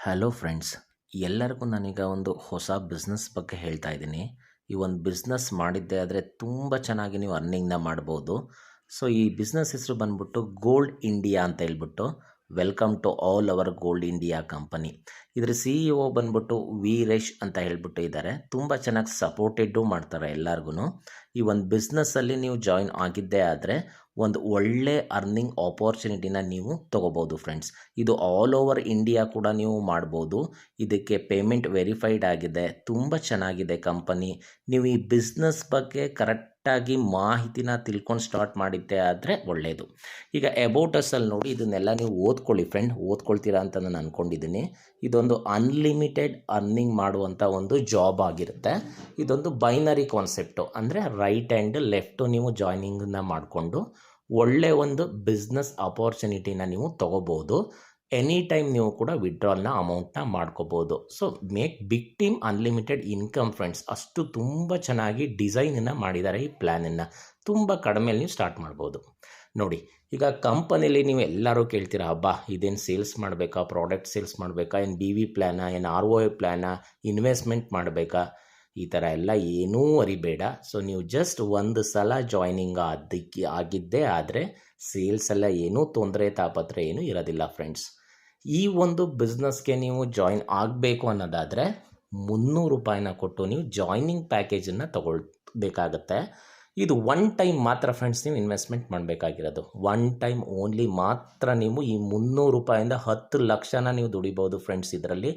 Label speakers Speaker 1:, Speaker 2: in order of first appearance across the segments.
Speaker 1: Hello friends, ಎಲ್ಲರಿಗೂ ನಾನೀಗ ಒಂದು ಹೊಸ ಬಿಸ್ನೆಸ್ ಬಗ್ಗೆ ಹೇಳ್ತಾ ಇದ್ದೀನಿ. ಈ ಒಂದು ಬಿಸ್ನೆಸ್ ಮಾಡಿದ್ದೆ ಆದರೆ ತುಂಬ ಚೆನ್ನಾಗಿ ನೀವು ಅರ್ನಿಂಗ್ನ ಮಾಡ್ಬೋದು. ಸೊ ಈ ಬಿಸ್ನೆಸ್ ಹೆಸರು ಬಂದ್ಬಿಟ್ಟು ಗೋಲ್ಡ್ ಇಂಡಿಯಾ ಅಂತ ಹೇಳ್ಬಿಟ್ಟು. Welcome to all our gold India company. ಇದರ CEO ಬಂದ್ಬಿಟ್ಟು ವೀರೇಶ್ ಅಂತ ಹೇಳ್ಬಿಟ್ಟು ಇದ್ದಾರೆ. ತುಂಬ ಚೆನ್ನಾಗಿ ಸಪೋರ್ಟೆಡ್ಡು ಮಾಡ್ತಾರೆ ಎಲ್ಲರಿಗೂ. ಈ ಒಂದು ಬಿಸ್ನೆಸ್ಸಲ್ಲಿ ನೀವು ಜಾಯಿನ್ ಆಗಿದ್ದೇ ಆದರೆ ಒಂದು ಒಳ್ಳೆ ಅರ್ನಿಂಗ್ ಆಪರ್ಚುನಿಟಿನ ನೀವು ತೊಗೋಬೋದು ಫ್ರೆಂಡ್ಸ್. ಇದು ಆಲ್ ಓವರ್ ಇಂಡಿಯಾ ಕೂಡ ನೀವು ಮಾಡ್ಬೋದು. ಇದಕ್ಕೆ ಪೇಮೆಂಟ್ ವೆರಿಫೈಡ್ ಆಗಿದೆ. ತುಂಬ ಚೆನ್ನಾಗಿದೆ ಕಂಪನಿ. ನೀವು ಈ ಬಿಸ್ನೆಸ್ ಬಗ್ಗೆ ಕರೆಕ್ಟಾಗಿ ಮಾಹಿತಿನ ತಿಳ್ಕೊಂಡು ಸ್ಟಾರ್ಟ್ ಮಾಡಿದ್ದೆ ಆದರೆ ಒಳ್ಳೆಯದು. ಈಗ ಅಬೌಟ್ ಅಸ್ ಅಲ್ಲಿ ನೋಡಿ, ಇದನ್ನೆಲ್ಲ ನೀವು ಓದ್ಕೊಳ್ಳಿ ಫ್ರೆಂಡ್. ಓದ್ಕೊಳ್ತೀರಾ ಅಂತ ನಾನು ಅಂದ್ಕೊಂಡಿದ್ದೀನಿ. ಇದೊಂದು ಅನ್ಲಿಮಿಟೆಡ್ ಅರ್ನಿಂಗ್ ಮಾಡುವಂಥ ಒಂದು ಜಾಬ್ ಆಗಿರುತ್ತೆ. ಇದೊಂದು ಬೈನರಿ ಕಾನ್ಸೆಪ್ಟು, ಅಂದರೆ ರೈಟ್ ಆ್ಯಂಡ್ ಲೆಫ್ಟು ನೀವು ಜಾಯ್ನಿಂಗನ್ನ ಮಾಡಿಕೊಂಡು ಒಳ್ಳೆ ಒಂದು ಬಿಸ್ನೆಸ್ ಅಪಾರ್ಚುನಿಟಿನ ನೀವು ತೊಗೋಬೋದು. ಎನಿ ಟೈಮ್ ನೀವು ಕೂಡ ವಿಡ್ರಾಲ್ನ ಅಮೌಂಟ್ನ ಮಾಡ್ಕೋಬೋದು. So make big team unlimited income friends. ಅಷ್ಟು ತುಂಬ ಚೆನ್ನಾಗಿ ಡಿಸೈನನ್ನು ಮಾಡಿದ್ದಾರೆ. ಈ ಪ್ಲ್ಯಾನನ್ನು ತುಂಬ ಕಡಿಮೆಯಲ್ಲಿ ನೀವು ಸ್ಟಾರ್ಟ್ ಮಾಡ್ಬೋದು. ನೋಡಿ, ಈಗ ಕಂಪನಿಲಿ ನೀವು ಎಲ್ಲರೂ ಕೇಳ್ತೀರಾ, ಹಬ್ಬಾ ಇದೇನು ಸೇಲ್ಸ್ ಮಾಡಬೇಕಾ, ಪ್ರಾಡಕ್ಟ್ ಸೇಲ್ಸ್ ಮಾಡಬೇಕಾ, ಏನು BV ಪ್ಲ್ಯಾನಾ, ಏನು ROI ಪ್ಲ್ಯಾನಾ, ಇನ್ವೆಸ್ಟ್ಮೆಂಟ್ ಮಾಡಬೇಕಾ, ಈ ಥರ ಎಲ್ಲ ಏನೂ ಅರಿಬೇಡ. ಸೊ ನೀವು ಜಸ್ಟ್ ಒಂದು ಸಲ ಜಾಯ್ನಿಂಗ್ ಆಗಿದ್ದೇ ಆದರೆ ಸೇಲ್ಸ್ ಎಲ್ಲ ಏನೂ ತೊಂದರೆ ತಾಪತ್ರ ಏನೂ ಇರೋದಿಲ್ಲ ಫ್ರೆಂಡ್ಸ್. ಈ ಒಂದು ಬಿಸ್ನೆಸ್ಗೆ ನೀವು ಜಾಯಿನ್ ಆಗಬೇಕು ಅನ್ನೋದಾದರೆ 300 ರೂಪಾಯಿನ ಕೊಟ್ಟು ನೀವು ಜಾಯ್ನಿಂಗ್ ಪ್ಯಾಕೇಜನ್ನು ತಗೊಳ್ಬೇಕಾಗತ್ತೆ. ಇದು ಒನ್ ಟೈಮ್ ಮಾತ್ರ ಫ್ರೆಂಡ್ಸ್ ನೀವು ಇನ್ವೆಸ್ಟ್ಮೆಂಟ್ ಮಾಡಬೇಕಾಗಿರೋದು. ಒನ್ ಟೈಮ್ ಓನ್ಲಿ ಮಾತ್ರ ನೀವು ಈ 300 ರೂಪಾಯಿಂದ 10 ಲಕ್ಷನ ನೀವು ದುಡಿಬೋದು ಫ್ರೆಂಡ್ಸ್. ಇದರಲ್ಲಿ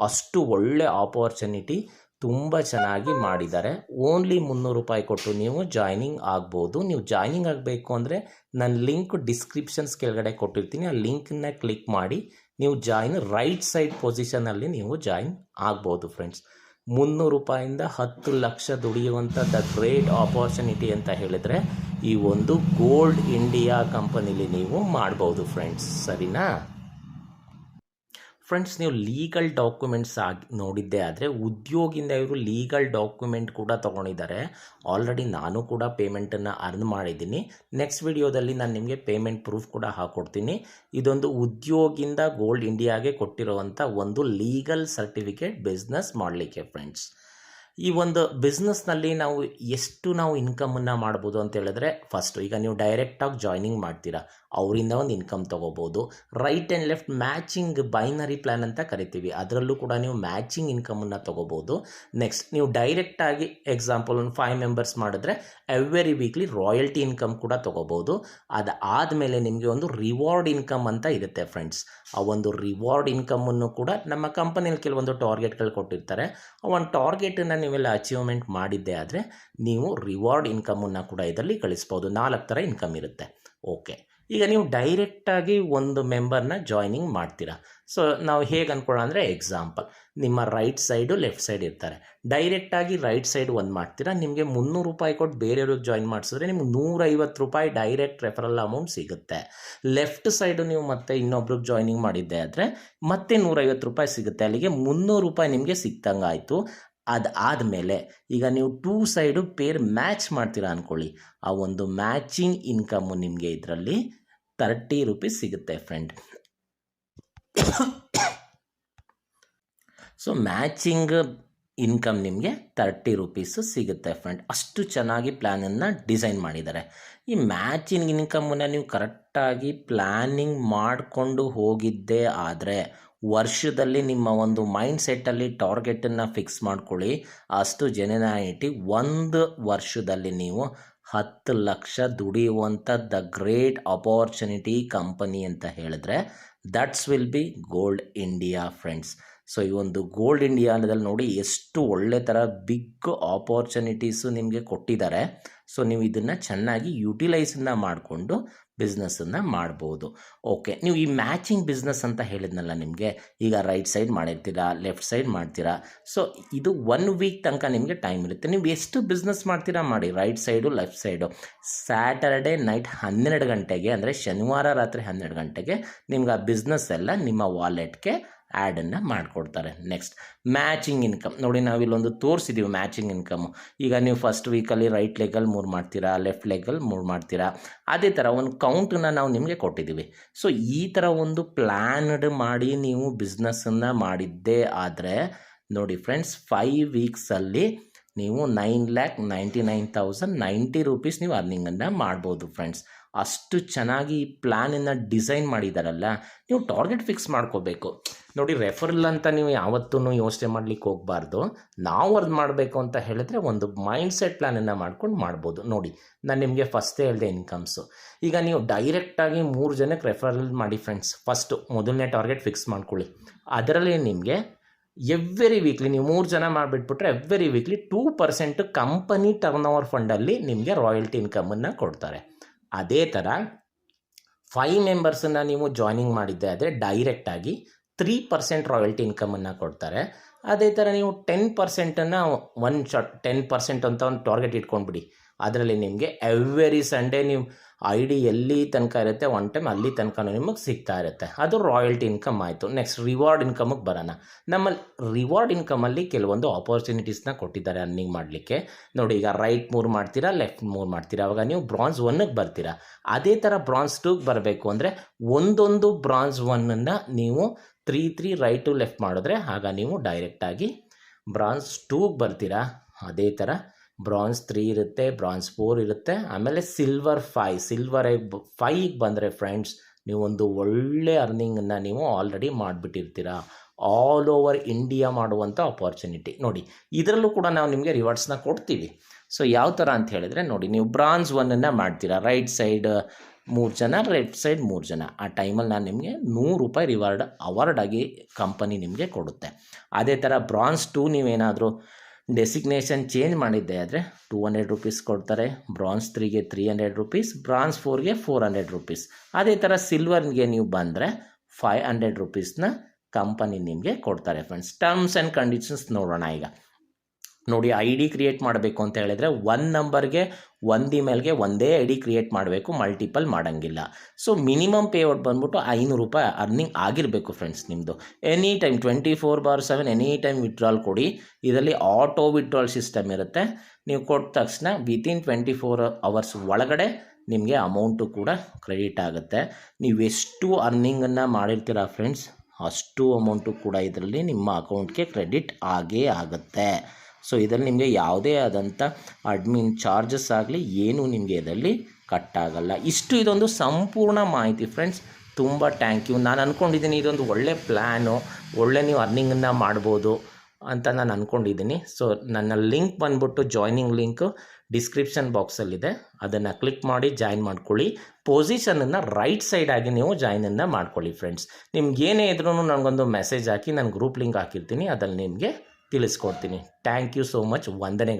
Speaker 1: ಅಷ್ಟು ಒಳ್ಳೆ ಆಪರ್ಚುನಿಟಿ ತುಂಬ ಚೆನ್ನಾಗಿ ಮಾಡಿದ್ದಾರೆ. ಓನ್ಲಿ 300 ರೂಪಾಯಿ ಕೊಟ್ಟು ನೀವು ಜಾಯ್ನಿಂಗ್ ಆಗ್ಬೋದು. ನೀವು ಜಾಯ್ನಿಂಗ್ ಆಗಬೇಕು ಅಂದರೆ ನನ್ನ ಲಿಂಕ್ ಡಿಸ್ಕ್ರಿಪ್ಷನ್ಸ್ ಕೆಳಗಡೆ ಕೊಟ್ಟಿರ್ತೀನಿ. ಆ ಲಿಂಕನ್ನ ಕ್ಲಿಕ್ ಮಾಡಿ ನೀವು ಜಾಯಿನ್ ರೈಟ್ ಸೈಡ್ ಪೊಸಿಷನಲ್ಲಿ ನೀವು ಜಾಯಿನ್ ಆಗ್ಬೋದು ಫ್ರೆಂಡ್ಸ್. 300 ರೂಪಾಯಿಂದ 10 ಲಕ್ಷ ದುಡಿಯುವಂಥ ದ ಗ್ರೇಟ್ ಆಪರ್ಚುನಿಟಿ ಅಂತ ಹೇಳಿದರೆ ಈ ಒಂದು ಗೋಲ್ಡ್ ಇಂಡಿಯಾ ಕಂಪನಿಲಿ ನೀವು ಮಾಡ್ಬೋದು ಫ್ರೆಂಡ್ಸ್. ಸರಿನಾ ಫ್ರೆಂಡ್ಸ್? ನೀವು ಲೀಗಲ್ ಡಾಕ್ಯುಮೆಂಟ್ಸ್ ನೋಡಿದ್ದೇ ಆದರೆ ಉದ್ಯೋಗಿಂದ ಇವರು ಲೀಗಲ್ ಡಾಕ್ಯುಮೆಂಟ್ ಕೂಡ ತೊಗೊಂಡಿದ್ದಾರೆ. ಆಲ್ರೆಡಿ ನಾನು ಕೂಡ ಪೇಮೆಂಟನ್ನು ಅರ್ನ್ ಮಾಡಿದ್ದೀನಿ. ನೆಕ್ಸ್ಟ್ ವಿಡಿಯೋದಲ್ಲಿ ನಾನು ನಿಮಗೆ ಪೇಮೆಂಟ್ ಪ್ರೂಫ್ ಕೂಡ ಹಾಕ್ಕೊಡ್ತೀನಿ. ಇದೊಂದು ಉದ್ಯೋಗಿಂದ ಗೋಲ್ಡ್ ಇಂಡಿಯಾಗೆ ಕೊಟ್ಟಿರುವಂಥ ಒಂದು ಲೀಗಲ್ ಸರ್ಟಿಫಿಕೇಟ್ ಬಿಸ್ನೆಸ್ ಮಾಡಲಿಕ್ಕೆ ಫ್ರೆಂಡ್ಸ್. ಈ ಒಂದು ಬಿಸ್ನೆಸ್ನಲ್ಲಿ ನಾವು ಎಷ್ಟು ಇನ್ಕಮನ್ನು ಮಾಡ್ಬೋದು ಅಂತ ಹೇಳಿದ್ರೆ, ಫಸ್ಟು ಈಗ ನೀವು ಡೈರೆಕ್ಟಾಗಿ ಜಾಯ್ನಿಂಗ್ ಮಾಡ್ತೀರಾ, ಅವರಿಂದ ಒಂದು ಇನ್ಕಮ್ ತೊಗೋಬೋದು. Right and left matching binary plan ಅಂತ ಕರಿತೀವಿ, ಅದರಲ್ಲೂ ಕೂಡ ನೀವು ಮ್ಯಾಚಿಂಗ್ ಇನ್ಕಮನ್ನು ತೊಗೋಬೋದು. ನೆಕ್ಸ್ಟ್ ನೀವು ಡೈರೆಕ್ಟಾಗಿ ಎಕ್ಸಾಂಪಲ್ ಒಂದು 5 ಮೆಂಬರ್ಸ್ ಮಾಡಿದ್ರೆ ಎವ್ರಿ ವೀಕ್ಲಿ ರಾಯಲ್ಟಿ ಇನ್ಕಮ್ ಕೂಡ ತೊಗೋಬೋದು. ಅದಾದಮೇಲೆ ನಿಮಗೆ ಒಂದು ರಿವಾರ್ಡ್ ಇನ್ಕಮ್ ಅಂತ ಇರುತ್ತೆ ಫ್ರೆಂಡ್ಸ್. ಆ ಒಂದು ರಿವಾರ್ಡ್ ಇನ್ಕಮನ್ನು ಕೂಡ ನಮ್ಮ ಕಂಪನಿಯಲ್ಲಿ ಕೆಲವೊಂದು ಟಾರ್ಗೆಟ್ಗಳು ಕೊಟ್ಟಿರ್ತಾರೆ. ಆ ಒಂದು ಟಾರ್ಗೆಟನ್ನು ನೀವೆಲ್ಲ ಅಚೀವ್ಮೆಂಟ್ ಮಾಡಿದ್ದೆ ಆದರೆ ನೀವು ರಿವಾರ್ಡ್ ಇನ್ಕಮನ್ನು ಕೂಡ ಇದರಲ್ಲಿ ಗಳಿಸ್ಬೋದು. 4 ಥರ ಇನ್ಕಮ್ ಇರುತ್ತೆ. ಓಕೆ, ಈಗ ನೀವು ಡೈರೆಕ್ಟಾಗಿ ಒಂದು ಮೆಂಬರ್ನ ಜಾಯ್ನಿಂಗ್ ಮಾಡ್ತೀರಾ. ಸೊ ನಾವು ಹೇಗೆ ಅಂದ್ಕೊಳ್ಳೋಣ ಅಂದರೆ, ಎಕ್ಸಾಂಪಲ್ ನಿಮ್ಮ ರೈಟ್ ಸೈಡು ಲೆಫ್ಟ್ ಸೈಡ್ ಇರ್ತಾರೆ. ಡೈರೆಕ್ಟಾಗಿ ರೈಟ್ ಸೈಡ್ ಒಂದು ಮಾಡ್ತೀರಾ, ನಿಮಗೆ 300 ರೂಪಾಯಿ ಕೊಟ್ಟು ಬೇರೆಯವ್ರಿಗೆ ಜಾಯಿನ್ ಮಾಡಿಸಿದ್ರೆ ನಿಮ್ಗೆ 150 ರೂಪಾಯಿ ಡೈರೆಕ್ಟ್ ರೆಫರಲ್ ಅಮೌಂಟ್ ಸಿಗುತ್ತೆ. ಲೆಫ್ಟ್ ಸೈಡು ನೀವು ಮತ್ತೆ ಇನ್ನೊಬ್ರಿಗೆ ಜಾಯ್ನಿಂಗ್ ಮಾಡಿದ್ದೆ ಆದರೆ ಮತ್ತೆ 150 ರೂಪಾಯಿ ಸಿಗುತ್ತೆ. ಅಲ್ಲಿಗೆ 300 ರೂಪಾಯಿ ನಿಮಗೆ ಸಿಕ್ತಂಗೆ ಆಯಿತು. ಅದಾದಮೇಲೆ ಈಗ ನೀವು 2 ಸೈಡು ಪೇರ್ ಮ್ಯಾಚ್ ಮಾಡ್ತೀರಾ ಅಂದ್ಕೊಳ್ಳಿ, ಆ ಒಂದು ಮ್ಯಾಚಿಂಗ್ ಇನ್ಕಮ್ಮು ನಿಮಗೆ ಇದರಲ್ಲಿ 30 ರೂಪೀಸ್ ಸಿಗುತ್ತೆ ಫ್ರೆಂಡ್. ಸೊ ಮ್ಯಾಚಿಂಗ್ ಇನ್ಕಮ್ ನಿಮಗೆ 30 ರೂಪೀಸು ಸಿಗುತ್ತೆ ಫ್ರೆಂಡ್. ಅಷ್ಟು ಚೆನ್ನಾಗಿ ಪ್ಲ್ಯಾನನ್ನು ಡಿಸೈನ್ ಮಾಡಿದ್ದಾರೆ. ಈ ಮ್ಯಾಚಿಂಗ್ ಇನ್ಕಮನ್ನು ನೀವು ಕರೆಕ್ಟಾಗಿ ಪ್ಲ್ಯಾನಿಂಗ್ ಮಾಡಿಕೊಂಡು ಹೋಗಿದ್ದೇ ಆದರೆ ವರ್ಷದಲ್ಲಿ ನಿಮ್ಮ ಒಂದು ಮೈಂಡ್ ಸೆಟ್ಟಲ್ಲಿ ಟಾರ್ಗೆಟನ್ನು ಫಿಕ್ಸ್ ಮಾಡ್ಕೊಳ್ಳಿ. ಅಷ್ಟು ಜೆನ್ಯೂನಿಟಿ, 1 ವರ್ಷದಲ್ಲಿ ನೀವು 10 ಲಕ್ಷ ದುಡಿಯುವಂಥ ದ ಗ್ರೇಟ್ ಅಪಾರ್ಚುನಿಟಿ ಕಂಪನಿ ಅಂತ ಹೇಳಿದ್ರೆ that's will be gold India friends. So ಈ ಒಂದು ಗೋಲ್ಡ್ ಇಂಡಿಯಾದಲ್ಲಿ ನೋಡಿ ಎಷ್ಟು ಒಳ್ಳೆ ಥರ ಬಿಗ್ ಆಪರ್ಚುನಿಟೀಸು ನಿಮಗೆ ಕೊಟ್ಟಿದ್ದಾರೆ. ಸೊ ನೀವು ಇದನ್ನು ಚೆನ್ನಾಗಿ ಯುಟಿಲೈಸನ್ನು ಮಾಡಿಕೊಂಡು ಬಿಸ್ನೆಸ್ಸನ್ನು ಮಾಡ್ಬೋದು. ಓಕೆ, ನೀವು ಈ ಮ್ಯಾಚಿಂಗ್ ಬಿಸ್ನೆಸ್ ಅಂತ ಹೇಳಿದ್ನಲ್ಲ ನಿಮಗೆ, ಈಗ ರೈಟ್ ಸೈಡ್ ಮಾಡಿರ್ತೀರಾ, ಲೆಫ್ಟ್ ಸೈಡ್ ಮಾಡ್ತೀರಾ. ಸೊ ಇದು 1 ವೀಕ್ ತನಕ ನಿಮಗೆ ಟೈಮ್ ಇರುತ್ತೆ. ನೀವು ಎಷ್ಟು ಬಿಸ್ನೆಸ್ ಮಾಡ್ತೀರಾ ಮಾಡಿ, right side left side. Saturday night 12 ಗಂಟೆಗೆ ಅಂದರೆ ಶನಿವಾರ ರಾತ್ರಿ 12 ಗಂಟೆಗೆ ನಿಮ್ಗೆ ಆ ಬಿಸ್ನೆಸ್ ಎಲ್ಲ ನಿಮ್ಮ ವಾಲೆಟ್ಗೆ ಆ್ಯಡನ್ನು ಮಾಡಿಕೊಡ್ತಾರೆ. ನೆಕ್ಸ್ಟ್ ಮ್ಯಾಚಿಂಗ್ ಇನ್ಕಮ್ ನೋಡಿ, ನಾವಿಲ್ಲೊಂದು ತೋರಿಸಿದ್ದೀವಿ ಮ್ಯಾಚಿಂಗ್ ಇನ್ಕಮು. ಈಗ ನೀವು ಫಸ್ಟ್ ವೀಕಲ್ಲಿ ರೈಟ್ ಲೆಗಲ್ಲಿ 3 ಮಾಡ್ತೀರಾ, ಲೆಫ್ಟ್ ಲೆಗಲ್ಲಿ 3 ಮಾಡ್ತೀರಾ. ಅದೇ ಥರ ಒಂದು ಕೌಂಟನ್ನು ನಾವು ನಿಮಗೆ ಕೊಟ್ಟಿದ್ದೀವಿ. ಸೊ ಈ ಥರ ಒಂದು ಪ್ಲ್ಯಾನ್ಡ್ ಮಾಡಿ ನೀವು ಬಿಸ್ನೆಸ್ಸನ್ನು ಮಾಡಿದ್ದೇ ಆದರೆ ನೋಡಿ ಫ್ರೆಂಡ್ಸ್, 5 ವೀಕ್ಸಲ್ಲಿ ನೀವು 9,99,090 ರೂಪೀಸ್ ನೀವು ಅರ್ನಿಂಗನ್ನು ಮಾಡ್ಬೋದು ಫ್ರೆಂಡ್ಸ್. ಅಷ್ಟು ಚೆನ್ನಾಗಿ ಈ ಪ್ಲ್ಯಾನನ್ನು ಡಿಸೈನ್ ಮಾಡಿದಾರಲ್ಲ, ನೀವು ಟಾರ್ಗೆಟ್ ಫಿಕ್ಸ್ ಮಾಡ್ಕೋಬೇಕು. ನೋಡಿ, ರೆಫರಲ್ ಅಂತ ನೀವು ಯಾವತ್ತೂ ಯೋಚನೆ ಮಾಡಲಿಕ್ಕೆ ಹೋಗಬಾರ್ದು. ನಾವು ಅರ್ನ್ ಮಾಡಬೇಕು ಅಂತ ಹೇಳಿದ್ರೆ ಒಂದು ಮೈಂಡ್ಸೆಟ್ ಪ್ಲ್ಯಾನನ್ನು ಮಾಡ್ಕೊಂಡು ಮಾಡ್ಬೋದು. ನೋಡಿ, ನಾನು ನಿಮಗೆ ಫಸ್ಟೇ ಹೇಳಿದೆ ಇನ್ಕಮ್ಸು. ಈಗ ನೀವು ಡೈರೆಕ್ಟಾಗಿ 3 ಜನಕ್ಕೆ ರೆಫರಲ್ ಮಾಡಿ ಫ್ರೆಂಡ್ಸ್. ಫಸ್ಟು ಮೊದಲನೇ ಟಾರ್ಗೆಟ್ ಫಿಕ್ಸ್ ಮಾಡ್ಕೊಳ್ಳಿ. ಅದರಲ್ಲಿ ನಿಮಗೆ ಎವ್ರಿ ವೀಕ್ಲಿ ನೀವು 3 ಜನ ಮಾಡಿಬಿಟ್ಬಿಟ್ರೆ every weekly 2% company turnover ಫಂಡಲ್ಲಿ ನಿಮಗೆ ರಾಯಲ್ಟಿ ಇನ್ಕಮನ್ನು ಕೊಡ್ತಾರೆ. ಅದೇ ಥರ 5 ಮೆಂಬರ್ಸನ್ನು ನೀವು ಜಾಯ್ನಿಂಗ್ ಮಾಡಿದ್ದೆ ಆದರೆ ಡೈರೆಕ್ಟಾಗಿ 3% ರಾಯಲ್ಟಿ ಇನ್ಕಮನ್ನು ಕೊಡ್ತಾರೆ. ಅದೇ ಥರ ನೀವು 10%ನ್ನು ಒನ್ ಶಾಟ್ 10% ಅಂತ ಒಂದು ಟಾರ್ಗೆಟ್ ಇಟ್ಕೊಂಡ್ಬಿಡಿ. ಅದರಲ್ಲಿ ನಿಮಗೆ ಎವ್ರಿ ಸಂಡೇ ನೀವು ಐ ಡಿ ಎಲ್ಲಿ ತನಕ ಇರುತ್ತೆ, ಒನ್ ಟೈಮ್ ಅಲ್ಲಿ ತನಕ ನಿಮಗೆ ಸಿಗ್ತಾ ಇರುತ್ತೆ. ಅದು ರಾಯಲ್ಟಿ ಇನ್ಕಮ್ ಆಯಿತು. ನೆಕ್ಸ್ಟ್ ರಿವಾರ್ಡ್ ಇನ್ಕಮಿಗೆ ಬರೋಣ. ನಮ್ಮಲ್ಲಿ ರಿವಾರ್ಡ್ ಇನ್ಕಮಲ್ಲಿ ಕೆಲವೊಂದು ಆಪರ್ಚುನಿಟೀಸ್ನ ಕೊಟ್ಟಿದ್ದಾರೆ ಅರ್ನಿಂಗ್ ಮಾಡಲಿಕ್ಕೆ. ನೋಡಿ, ಈಗ ರೈಟ್ 3 ಮಾಡ್ತೀರಾ, ಲೆಫ್ಟ್ 3 ಮಾಡ್ತೀರಾ, ಅವಾಗ ನೀವು ಬ್ರಾಂಜ್ 1ಗೆ ಬರ್ತೀರಾ. ಅದೇ ಥರ ಬ್ರಾಂಜ್ 2ಗೆ ಬರಬೇಕು ಅಂದರೆ ಒಂದೊಂದು ಬ್ರಾಂಜ್ 1ನ್ನು ನೀವು 3 ರೈಟು ಲೆಫ್ಟ್ ಮಾಡಿದ್ರೆ ಆಗ ನೀವು ಡೈರೆಕ್ಟಾಗಿ ಬ್ರಾಂಜ್ 2ಗೆ ಬರ್ತೀರಾ. ಅದೇ ಥರ ಬ್ರಾಂಜ್ 3 ಇರುತ್ತೆ, ಬ್ರಾಂಜ್ 4 ಇರುತ್ತೆ, ಆಮೇಲೆ ಸಿಲ್ವರ್ 5ಗೆ ಬಂದರೆ ಫ್ರೆಂಡ್ಸ್ ನೀವು ಒಂದು ಒಳ್ಳೆ ಅರ್ನಿಂಗನ್ನು ನೀವು ಆಲ್ರೆಡಿ ಮಾಡಿಬಿಟ್ಟಿರ್ತೀರ. ಆಲ್ ಓವರ್ ಇಂಡಿಯಾ ಮಾಡುವಂಥ ಆಪರ್ಚುನಿಟಿ. ನೋಡಿ, ಇದರಲ್ಲೂ ಕೂಡ ನಾವು ನಿಮಗೆ ರಿವಾರ್ಡ್ಸ್ನ ಕೊಡ್ತೀವಿ. ಸೊ ಯಾವ ಥರ ಅಂತ ಹೇಳಿದರೆ ನೋಡಿ, ನೀವು ಬ್ರಾಂಜ್ 1ನ್ನು ಮಾಡ್ತೀರಾ, ರೈಟ್ ಸೈಡ್ 3 ಜನ, ಲೆಫ್ಟ್ ಸೈಡ್ 3 ಜನ. ಆ ಟೈಮಲ್ಲಿ ನಾನು ನಿಮಗೆ ₹100 ಅವಾರ್ಡಾಗಿ ಕಂಪನಿ ನಿಮಗೆ ಕೊಡುತ್ತೆ. ಅದೇ ಥರ ಬ್ರಾಂಜ್ 2 ನೀವೇನಾದರೂ ಡೆಸಿಗ್ನೇಷನ್ ಚೇಂಜ್ ಮಾಡಿದ್ದೆ ಆದರೆ ₹200 ಕೊಡ್ತಾರೆ. ಬ್ರಾಂಜ್ 3ಗೆ ₹300, ಬ್ರಾಂಜ್ 4ಗೆ ₹400. ಅದೇ ಥರ ಸಿಲ್ವರ್ಗೆ ನೀವು ಬಂದರೆ ₹500ನ ಕಂಪನಿ ನಿಮಗೆ ಕೊಡ್ತಾರೆ ಫ್ರೆಂಡ್ಸ್. ಟರ್ಮ್ಸ್ ಆ್ಯಂಡ್ ಕಂಡೀಷನ್ಸ್ ನೋಡೋಣ. ಈಗ ನೋಡಿ, ಐ ಡಿ ಕ್ರಿಯೇಟ್ ಮಾಡಬೇಕು ಅಂತ ಹೇಳಿದರೆ 1 ನಂಬರ್ಗೆ 1 ಇಮೇಲ್ಗೆ ಒಂದೇ ಐ ಡಿ ಕ್ರಿಯೇಟ್ ಮಾಡಬೇಕು, ಮಲ್ಟಿಪಲ್ ಮಾಡೋಂಗಿಲ್ಲ. ಸೊ ಮಿನಿಮಮ್ ಪೇಔಟ್ ಬಂದ್ಬಿಟ್ಟು ₹500 ಅರ್ನಿಂಗ್ ಆಗಿರಬೇಕು ಫ್ರೆಂಡ್ಸ್ ನಿಮ್ಮದು. Any time 24/7 any time withdrawal ಕೊಡಿ. ಇದರಲ್ಲಿ ಆಟೋ ವಿಡ್ರಾಲ್ ಸಿಸ್ಟಮ್ ಇರುತ್ತೆ. ನೀವು ಕೊಟ್ಟ ತಕ್ಷಣ ವಿತಿನ್ 24 ಅವರ್ಸ್ ಒಳಗಡೆ ನಿಮಗೆ ಅಮೌಂಟು ಕೂಡ ಕ್ರೆಡಿಟ್ ಆಗುತ್ತೆ. ನೀವೆಷ್ಟು ಅರ್ನಿಂಗನ್ನು ಮಾಡಿರ್ತೀರ ಫ್ರೆಂಡ್ಸ್, ಅಷ್ಟು ಅಮೌಂಟು ಕೂಡ ಇದರಲ್ಲಿ ನಿಮ್ಮ ಅಕೌಂಟ್ಗೆ ಕ್ರೆಡಿಟ್ ಆಗೇ ಆಗುತ್ತೆ. ಸೊ ಇದರಲ್ಲಿ ನಿಮಗೆ ಯಾವುದೇ ಆದಂಥ ಅಡ್ಮಿನ್ ಚಾರ್ಜಸ್ ಆಗಲಿ ಏನೂ ನಿಮಗೆ ಇದರಲ್ಲಿ ಕಟ್ಟಾಗಲ್ಲ. ಇದೊಂದು ಸಂಪೂರ್ಣ ಮಾಹಿತಿ ಫ್ರೆಂಡ್ಸ್. ತುಂಬ ಥ್ಯಾಂಕ್ ಯು. ನಾನು ಅಂದ್ಕೊಂಡಿದ್ದೀನಿ ಇದೊಂದು ಒಳ್ಳೆ ಪ್ಲ್ಯಾನು, ಒಳ್ಳೆ ನೀವು ಅರ್ನಿಂಗನ್ನು ಮಾಡ್ಬೋದು ಅಂತ ನಾನು ಅಂದ್ಕೊಂಡಿದ್ದೀನಿ. ಸೊ ನನ್ನ ಲಿಂಕ್ ಬಂದ್ಬಿಟ್ಟು ಜಾಯ್ನಿಂಗ್ ಲಿಂಕು ಡಿಸ್ಕ್ರಿಪ್ಷನ್ ಬಾಕ್ಸಲ್ಲಿದೆ. ಅದನ್ನು ಕ್ಲಿಕ್ ಮಾಡಿ ಜಾಯ್ನ್ ಮಾಡ್ಕೊಳ್ಳಿ. ಪೊಸಿಷನನ್ನು ರೈಟ್ ಸೈಡಾಗಿ ನೀವು ಜಾಯ್ನನ್ನು ಮಾಡ್ಕೊಳ್ಳಿ ಫ್ರೆಂಡ್ಸ್. ನಿಮ್ಗೆ ಏನೇ ಇದ್ರೂ ನನಗೊಂದು ಮೆಸೇಜ್ ಹಾಕಿ, ನಾನು ಗ್ರೂಪ್ ಲಿಂಕ್ ಹಾಕಿರ್ತೀನಿ, ಅದನ್ನು ನಿಮಗೆ ತಿಳಿಸ್ಕೊಡ್ತೀನಿ. Thank you so much. ವಂದನೆಗಳು.